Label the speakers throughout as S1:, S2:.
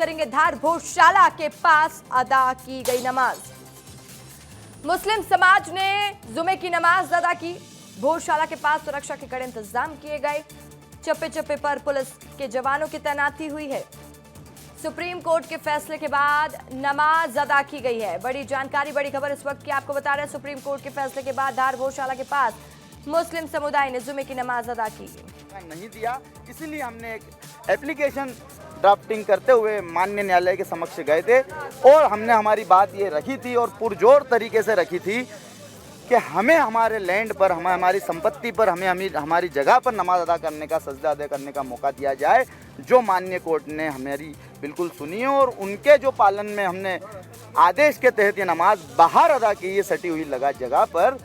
S1: करेंगे धार भोजशाला के पास अदा की गई नमाज। मुस्लिम समाज ने जुमे की नमाज अदा की। भोजशाला के पास सुरक्षा के कड़े इंतजाम किए गए। चप्पे चप्पे पर पुलिस के जवानों की तैनाती हुई है। सुप्रीम कोर्ट के फैसले के बाद नमाज अदा की गई है। बड़ी जानकारी, बड़ी खबर इस वक्त की आपको बता रहे हैं। सुप्रीम कोर्ट के फैसले के बाद धार भोजशाला के पास मुस्लिम समुदाय ने जुमे की नमाज अदा की।
S2: नहीं दिया, इसीलिए हमने एक एप्लीकेशन ड्राफ्टिंग करते हुए माननीय न्यायालय के समक्ष गए थे और हमने हमारी बात ये रखी थी और पुरजोर तरीके से रखी थी कि हमें हमारे लैंड पर, हमें हमारी संपत्ति पर, हमें हमारी जगह पर नमाज अदा करने का, सजदा अदा करने का मौका दिया जाए। जो माननीय कोर्ट ने हमारी बिल्कुल सुनी है और उनके जो पालन में हमने आदेश के तहत ये नमाज बाहर अदा की है, सटी हुई लगा जगह पर।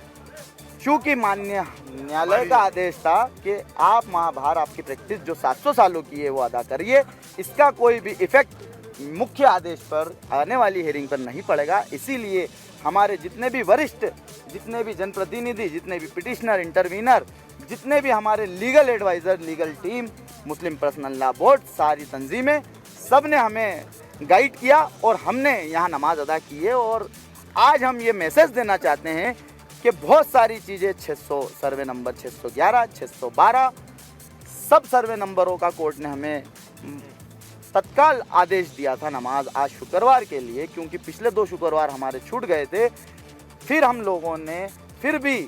S2: चूँकि माननीय न्यायालय का आदेश था कि आप वहाँ बाहर आपकी प्रैक्टिस जो 700 सालों की है वो अदा करिए, इसका कोई भी इफेक्ट मुख्य आदेश पर आने वाली हेयरिंग पर नहीं पड़ेगा। इसीलिए हमारे जितने भी वरिष्ठ, जितने भी जनप्रतिनिधि, जितने भी पिटिशनर, इंटरवीनर, जितने भी हमारे लीगल एडवाइज़र, लीगल टीम, मुस्लिम पर्सनल लॉ बोर्ड, सारी तंजीमें, सब ने हमें गाइड किया और हमने यहाँ नमाज अदा की है। और आज हम ये मैसेज देना चाहते हैं कि बहुत सारी चीज़ें 600 सर्वे नंबर 611, 612 सब सर्वे नंबरों का कोर्ट ने हमें तत्काल आदेश दिया था नमाज आज शुक्रवार के लिए, क्योंकि पिछले 2 शुक्रवार हमारे छूट गए थे। फिर हम लोगों ने फिर भी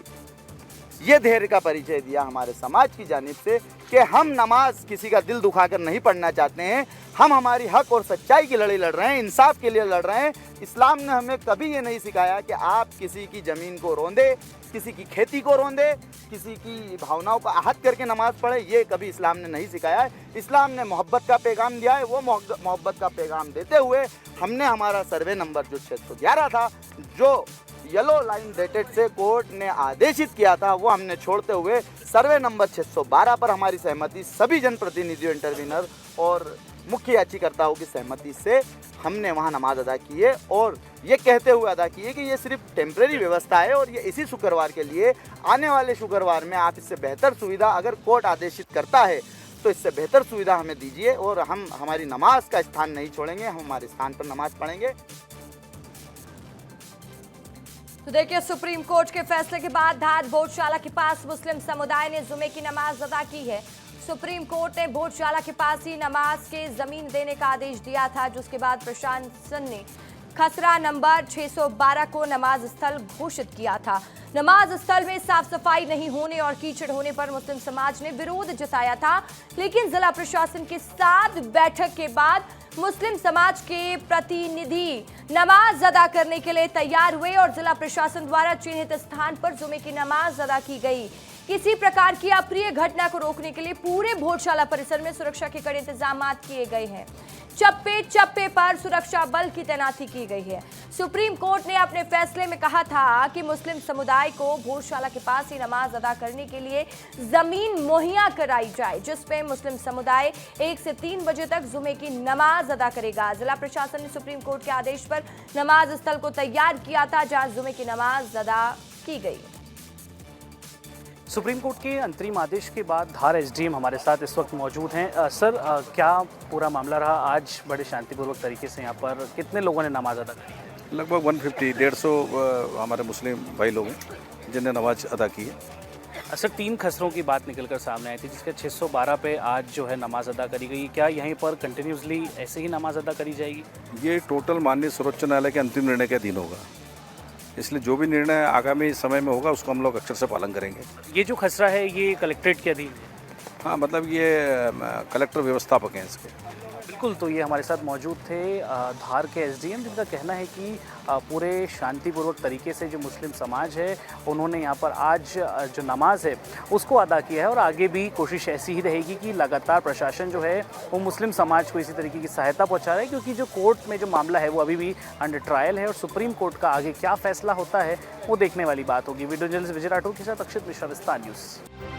S2: ये धैर्य का परिचय दिया हमारे समाज की जानिब से कि हम नमाज किसी का दिल दुखाकर नहीं पढ़ना चाहते हैं। हम हमारी हक और सच्चाई की लड़ाई लड़ रहे हैं, इंसाफ के लिए लड़ रहे हैं। इस्लाम ने हमें कभी ये नहीं सिखाया कि आप किसी की ज़मीन को रोंदे, किसी की खेती को रोंदे, किसी की भावनाओं को आहत करके नमाज पढ़े। ये कभी इस्लाम ने नहीं सिखाया है। इस्लाम ने मोहब्बत का पैगाम दिया है। वो मोहब्बत का पैगाम देते हुए हमने हमारा सर्वे नंबर जो 611 था, जो येलो लाइन डेटेड से कोर्ट ने आदेशित किया था, वो हमने छोड़ते हुए सर्वे नंबर 612 पर हमारी सहमति, सभी जनप्रतिनिधियों, इंटरवीनर और मुख्य याचिकाकर्ताओं की सहमति से हमने वहाँ नमाज अदा की है। और ये कहते हुए अदा की है कि ये सिर्फ टेम्परेरी व्यवस्था है और ये इसी शुक्रवार के लिए, आने वाले शुक्रवार में आप इससे बेहतर सुविधा अगर कोर्ट आदेशित करता है तो इससे बेहतर सुविधा हमें दीजिए और हम हमारी नमाज का स्थान नहीं छोड़ेंगे, हम हमारे स्थान पर नमाज पढ़ेंगे।
S1: तो देखिए, सुप्रीम कोर्ट के फैसले के बाद धार भोजशाला के पास मुस्लिम समुदाय ने जुमे की नमाज अदा की है। सुप्रीम कोर्ट ने भोजशाला के पास ही नमाज के जमीन देने का आदेश दिया था, जिसके बाद प्रशासन ने खसरा नंबर 612 को नमाज स्थल घोषित किया था। नमाज स्थल में साफ सफाई नहीं होने और कीचड़ होने पर मुस्लिम समाज ने विरोध जताया था, लेकिन जिला प्रशासन के साथ बैठक के बाद मुस्लिम समाज के प्रतिनिधि नमाज अदा करने के लिए तैयार हुए और जिला प्रशासन द्वारा चिन्हित स्थान पर जुमे की नमाज अदा की गई। किसी प्रकार की अप्रिय घटना को रोकने के लिए पूरे भोजशाला परिसर में सुरक्षा के कड़े इंतजाम किए गए हैं। चप्पे चप्पे पर सुरक्षा बल की तैनाती की गई है। सुप्रीम कोर्ट ने अपने फैसले में कहा था कि मुस्लिम समुदाय को भोजशाला के पास ही नमाज अदा करने के लिए जमीन मुहैया कराई जाए, जिसमें मुस्लिम समुदाय 1 से 3 बजे तक जुमे की नमाज अदा करेगा। जिला प्रशासन ने सुप्रीम कोर्ट के आदेश पर नमाज स्थल को तैयार किया था, जहां जुमे की नमाज अदा की गई।
S3: सुप्रीम कोर्ट के अंतरिम आदेश के बाद धार एसडीएम हमारे साथ इस वक्त मौजूद हैं। सर, क्या पूरा मामला रहा? आज बड़े शांतिपूर्वक तरीके से यहाँ पर कितने लोगों ने नमाज अदा की?
S4: लगभग 150-150 हमारे मुस्लिम भाई लोग हैं जिन्हें नमाज अदा की है।
S3: सर, 3 खसरों की बात निकलकर सामने आई थी, जिसके 612 पे आज जो है नमाज अदा करी गई। क्या यहीं पर कंटिन्यूसली ऐसे ही नमाज अदा करी जाएगी?
S4: ये टोटल माननीय सर्वोच्च न्यायालय के अंतिम निर्णय के अधीन होगा, इसलिए जो भी निर्णय आगामी समय में होगा उसको हम लोग अक्षर से पालन करेंगे।
S3: ये जो खसरा है ये कलेक्ट्रेट के अधीन?
S4: हाँ, मतलब ये कलेक्टर व्यवस्थापक हैं इसके।
S3: बिल्कुल, तो ये हमारे साथ मौजूद थे धार के एसडीएम, जिनका कहना है कि पूरे शांतिपूर्वक तरीके से जो मुस्लिम समाज है उन्होंने यहाँ पर आज जो नमाज है उसको अदा किया है और आगे भी कोशिश ऐसी ही रहेगी कि लगातार प्रशासन जो है वो मुस्लिम समाज को इसी तरीके की सहायता पहुँचा रहा है, क्योंकि जो कोर्ट में जो मामला है वो अभी भी अंडर ट्रायल है और सुप्रीम कोर्ट का आगे क्या फैसला होता है वो देखने वाली बात होगी। वीडियो जर्नलिस्ट विजय राठौर के साथ अक्षित मिश्रा, विस्तार न्यूज़।